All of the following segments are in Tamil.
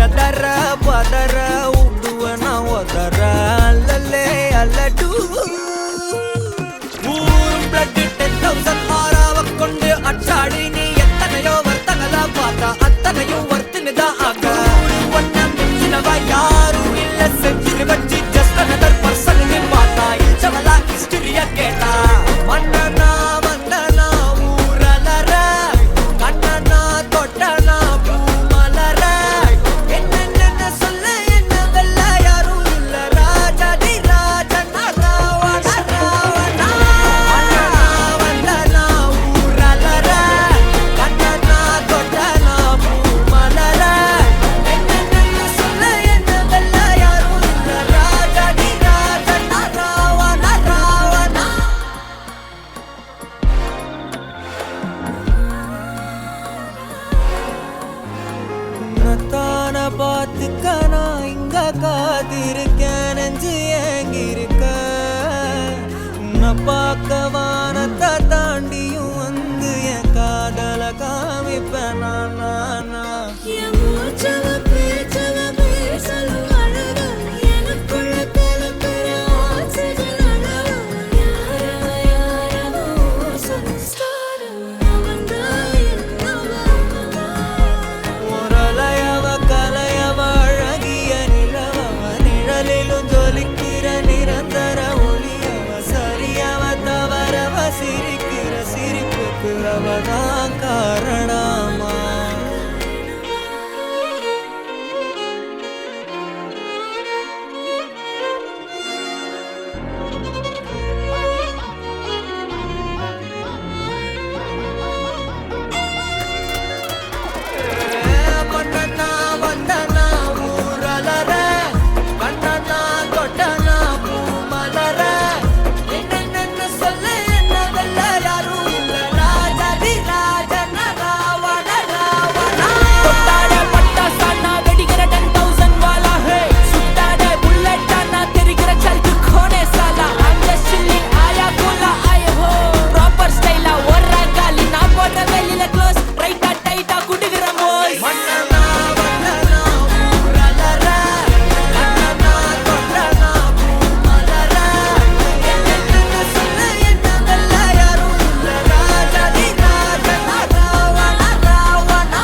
எதற பதற உடுவன ஒதற அல்லலே அல்லடு ஊரும் பிளட் 10,000 ஆறாவ கொண்டு அச்சாடி நீ எத்தனையோ வர்த்தகலா பார்த்தா அத்தனையும் வர்த்தினுதான் ஆக ஒன்ன மிஞ்சினவ யாரும் இல்ல செஞ்சிரு வச்சு ஜஸ்ட் அனதர் பர்சன் நீ பார்த்தா இச்சவலா ஹிஸ்டரிய கேட்டா மன்னனா வந்தனா ஊரலற கண்ணனா தொட்டனா பூமலற என்ன சொல்ல என்ன வெல்ல யாரும் இல்ல ராஜாதி ராஜனா ராவண ராவணா மன்னனா வந்தனா ஊரலற கண்ணனா தொட்டனா பூமலற என்ன சொல்ல என்ன வெல்ல யாரும் இல்ல ராஜாதி ராஜனா ராவண ராவணா உன்னத்தான பார்த்துக்க நான் இங்க காத்திருக்கேன் நெஞ்சு ஏங்கிருக்க உன்னை பார்க்க வானத்தை தாண்டியும் வந்து என் காதல காமிப்பேன் நான் என் மூச்சவ பேச்சவ பேசலும் அழகு எனக்குள்ள கலக்கிற ஆக்சிஜன் அளவு யாரவ ஸ்டார் அவன்தான் என்னவா முரளையவ கலையவ அழகிய நிலவவ நிழலிலும் ஜொலிக்கிற நிரந்தர ஒளியவ சரியவ தவறவ சிரிக்கிற சிரிப்புக்கு அவதான் காரணமா மன்னனா வந்தனா ஊரலற கண்ணனா தொட்டனா பூமலற என்ன சொல்ல என்ன வெல்ல யாரும் இல்ல ராஜாதி ராஜனா ராவண ராவணா தொட்டாட பட்டாசானா வெடிக்கிற 10,000 வாலா ஹே சுட்டாட புல்லட்டானா தெரிகிற சல்கு கோனே சாலா I'm just chilling ஆயா கோலா ஆய ஹோ ப்ராப்பர் ஸ்டைலா ஒரா காலி நான் போடுற வெளியில க்ளோஸ் ரைட்டா டைட்டா குடுகிற மோஸ் மன்னனா வந்தனா ஊரலற கண்ணனா தொட்டனா பூமலற என்ன சொல்ல என்ன வெல்ல யாரும் இல்ல ராஜாதி ராஜனா ராவண ராவணா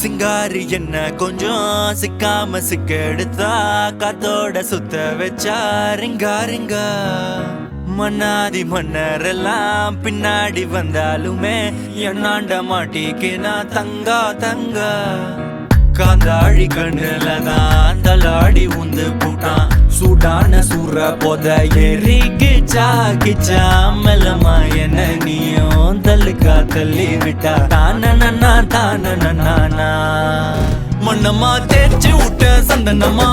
சிங்காரி என்ன கொஞ்சம் சிக்காம சிக்க எடுத்தா காத்தோட சுத்த வச்சா ரிங்கா ரிங்கா மன்னாதி மன்னரெல்லாம் பின்னாடி வந்தாலுமே என்னாண்ட மாட்டிக்கு நான் தங்கா தங்கா காந்தாழி கண்ணுல தான் தலாடி உந்து போட்டான் சூடான சூற போத எரிக்கிச்சா கிச்சா மெல்லமா என்ன நீயும் தள்ளுக்கா தள்ளி விட்டா தானனா தானனா மண்ணம்மா தேய்ச்சி விட்ட சந்தனமா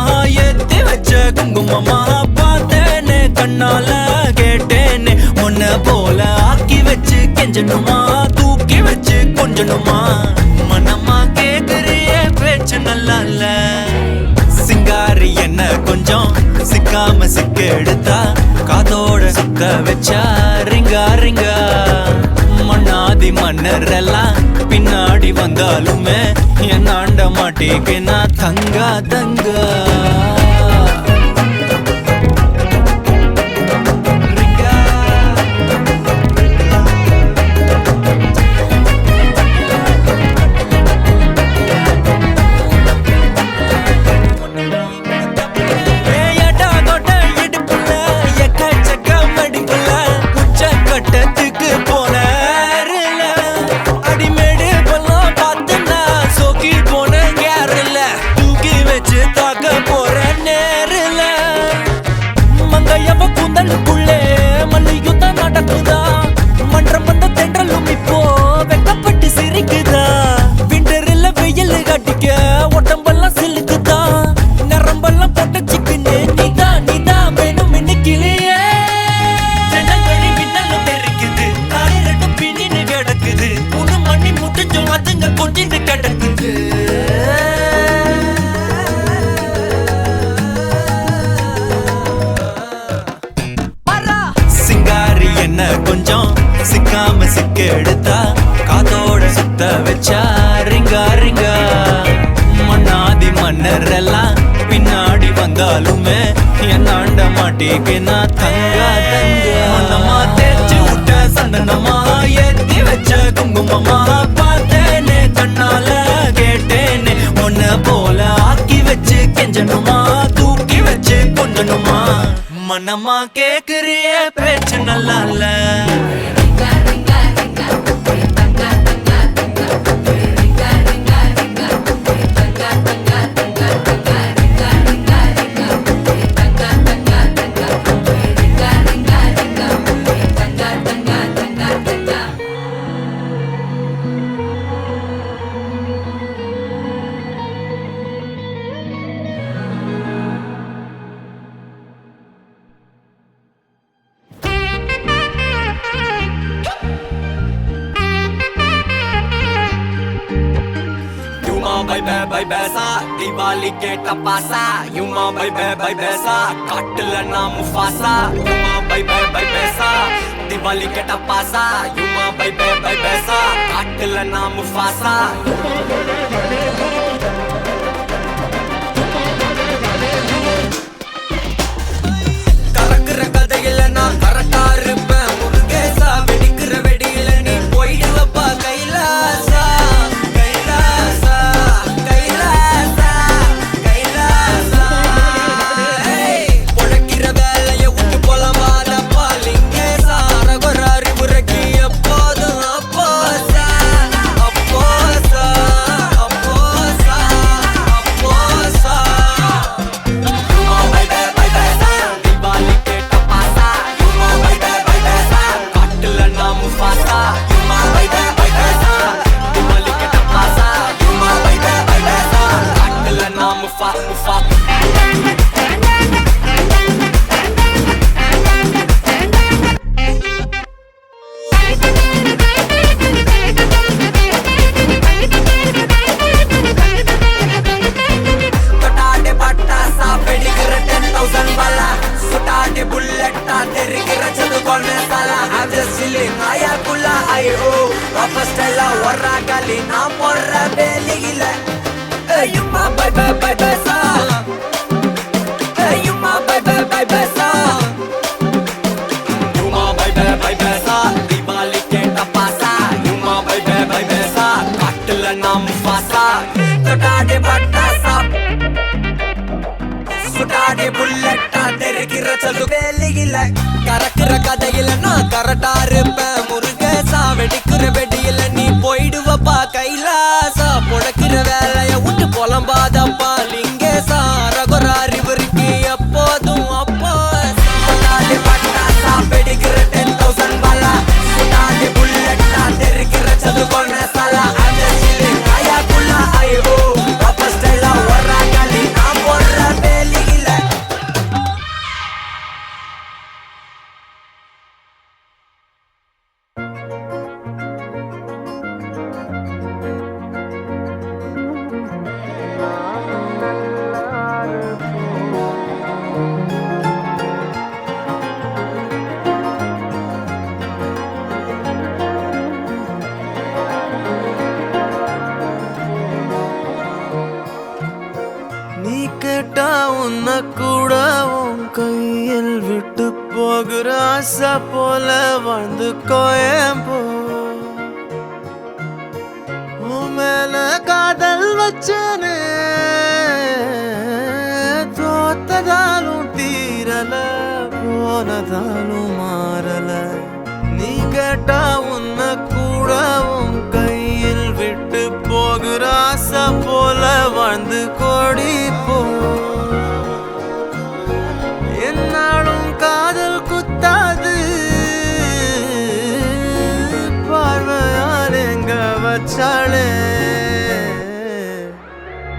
ஏத்தி வச்ச குங்குமமா பார்த்தேன்னு கண்ணால கேட்டேன்னு உன்ன போல ஆக்கி வச்சு கெஞ்சணுமா தூக்கி வச்சு கொஞ்சணுமா மனமா கேக்குறிய பேச்சு நல்லா இல்ல சிங்காரி என்ன கொஞ்சம் சிக்காம சிக்க எடுத்தா காதோட சுத்த வச்சா ரிங்கா ரிங்கா மண்ணாதி மன்னர் எல்லாம் பின்னாடி வந்தாலுமே என் ஆண்ட மாட்டேக்கு நான் தங்கா தங்கா தாக்க போறேன் வந்தாலுமே என்னாண்ட மாட்டிக்கு நான் தங்கா தங்க மனமா தேய்ச்சி விட்ட சந்தனமா ஏத்தி வச்ச குங்குமமா பார்த்தேனே கண்ணால கேட்டேனே உன்ன போல ஆக்கி வச்சு கெஞ்சணுமா தூக்கி வச்சு கொஞ்சணுமா மனமா கேக்குறிய பேச்சு நல்லா இல்ல भाई बैसा दिवाली के टपासा युमा भाई बैसा काटल नाम मुफासा युमा भाई बैसा दिवाली के टपासा युमा भाई बैसा काटल नाम मुफासा करकर कதையில நான் கரெக்டா இருப்பேன் முருகேசா வெடிக்கிற வெடியில நீ போயிடுவப்பா கைலாசா கரக்கிற கதையில நான் கரெக்டா இருப்பேன் முருகேசா வெடிக்கிற வெடியில நீ போயிடுவப்பா கைலாசா புடக்கிற வேலைய விட்டு புலம்பாதப்பா லிங்கேசா ரகுர அறிவுருக்கு எப்போதும் அப்போ பட்டாசா வெடிக்கிற 10,000 பாலா சுடாடி புல்லட்டா தெரிக்கிற சதுகொன்ன சாலா அந்த சிலிங் ஆயாக்குள்ள ஐயோ பாப்பா ஸ்டைலா ஒரா காலி நான் போடுற வேலையில நீ கேட்டா உன்ன கூட உன் கையில் விட்டு போகிற ஆசை போல வாழ்ந்து கோயம்போ உன் மேல காதல் வச்சனே தோத்ததாலும் தீரல போனதாலும் மாறல நீ கேட்டா உன்ன கூட உன் கையில் விட்டு போகிற ஆசை போல வாழ்ந்து கோடி போ என்னாலும் காதல் குத்தாது பார்வையால் எங்க வச்சாளே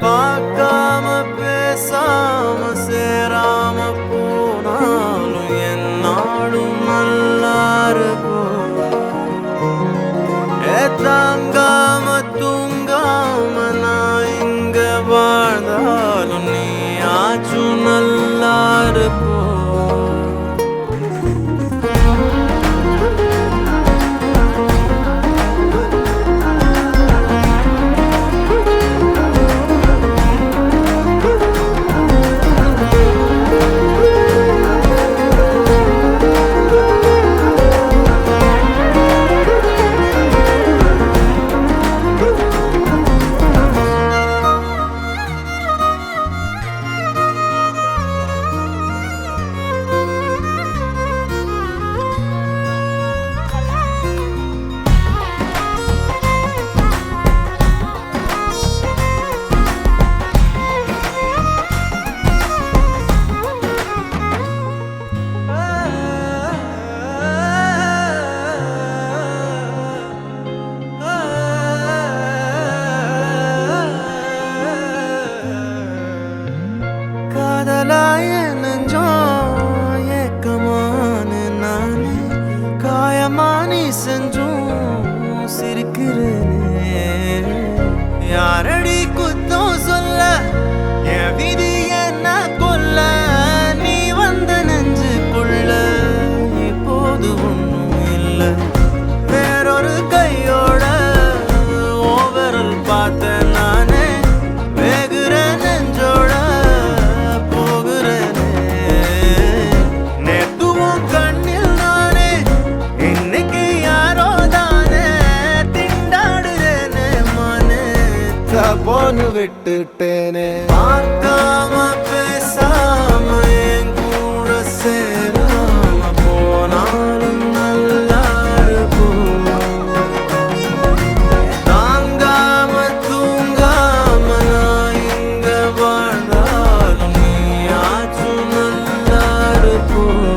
பார்க்காம பேசாம சேராம போனாலும் என்னாலும் நல்லா இருக்கும் தாங்காம தூங்காம நான் இங்க வாழ்ந்தாலும் நீ ஆச்சும் நல்லா இருப்போ மறந்துட்டேனே பார்க்காம பேசாம என் கூட சேராம போனாலும் நல்லா இருக்கும் தாங்காம தூங்காம நான் இங்க வாழ்ந்தாலும் நீயாச்சும் நல்லா இருக்கும்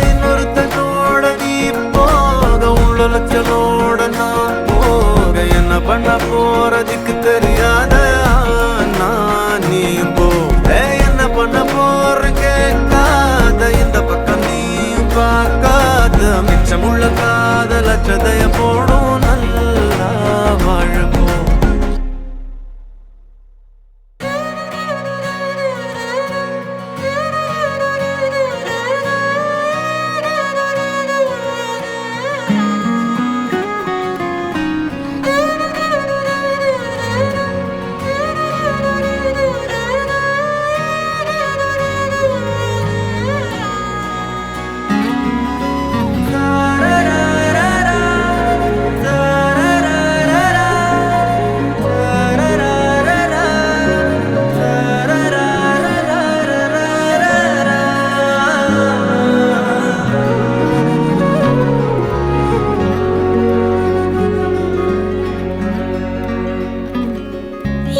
இன்னொருத்தனோட நீ போக உள்ளச்சனோட நான் போக என்ன பண்ண போறதுக்கு தெரியாத நான் நீயும் போ என்ன பண்ண போற கேட்காத இந்த பக்கம் நீயும் பார்க்காத மிச்சமுள்ள காதலச்சதைய போடும் நல்லா வாழப்போ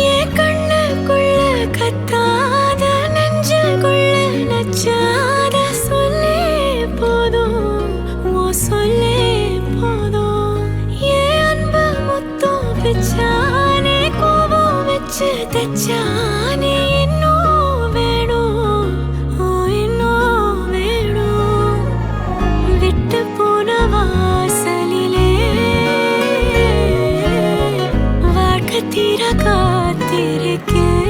என் கண்ணுக்குள்ள கத்தாத நெஞ்சுக்குள்ள நச்சாத சொல்லே போதும் ஓ சொல்லே போதும் என் அன்பு முத்தம் பிச்சானே கோபம் வச்சு தச்சானே இன்னும் வேணும் ஓ இன்னும் வேணும் விட்டு போன வாசலிலே வாழ்க்கை தீர காத்திருக்கேன்